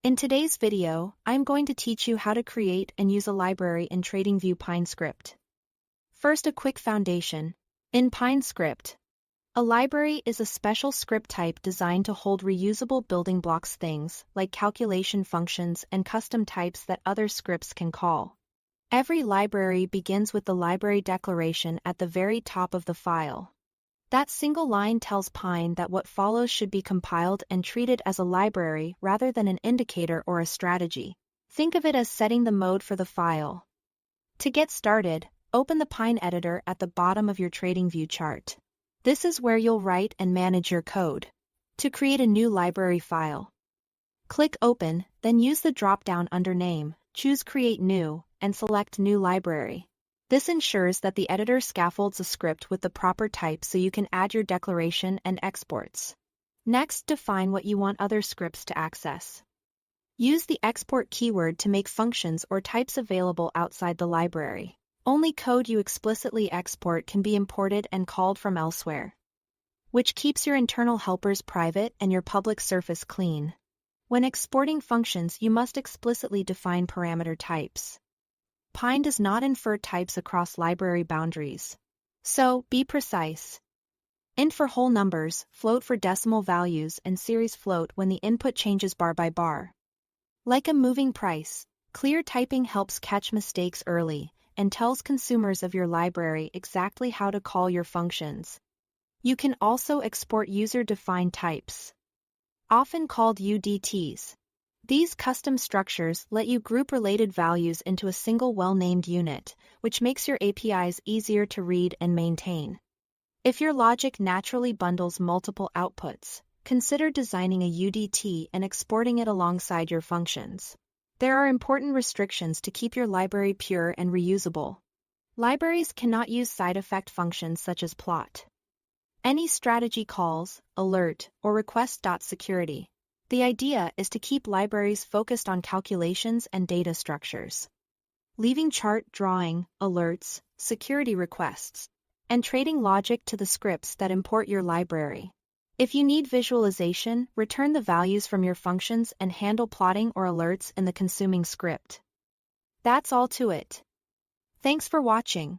In today's video, I'm going to teach you how to create and use a library in TradingView Pine Script. First, a quick foundation. In Pine Script, a library is a special script type designed to hold reusable building blocks, things like calculation functions and custom types that other scripts can call. Every library begins with the library declaration at the very top of the file. That single line tells Pine that what follows should be compiled and treated as a library rather than an indicator or a strategy. Think of it as setting the mode for the file. To get started, open the Pine editor at the bottom of your TradingView chart. This is where you'll write and manage your code. To create a new library file, click Open, then use the drop-down under Name, choose Create New, and select New Library. This ensures that the editor scaffolds a script with the proper type so you can add your declaration and exports. Next, define what you want other scripts to access. Use the export keyword to make functions or types available outside the library. Only code you explicitly export can be imported and called from elsewhere, which keeps your internal helpers private and your public surface clean. When exporting functions, you must explicitly define parameter types. Pine does not infer types across library boundaries, so be precise. Int for whole numbers, float for decimal values, and series float when the input changes bar by bar. Like a moving price, clear typing helps catch mistakes early and tells consumers of your library exactly how to call your functions. You can also export user-defined types, often called UDTs. These custom structures let you group related values into a single well-named unit, which makes your APIs easier to read and maintain. If your logic naturally bundles multiple outputs, consider designing a UDT and exporting it alongside your functions. There are important restrictions to keep your library pure and reusable. Libraries cannot use side effect functions such as plot, any strategy calls, alert, or request.security. The idea is to keep libraries focused on calculations and data structures, leaving chart drawing, alerts, security requests, and trading logic to the scripts that import your library. If you need visualization, return the values from your functions and handle plotting or alerts in the consuming script. That's all to it. Thanks for watching.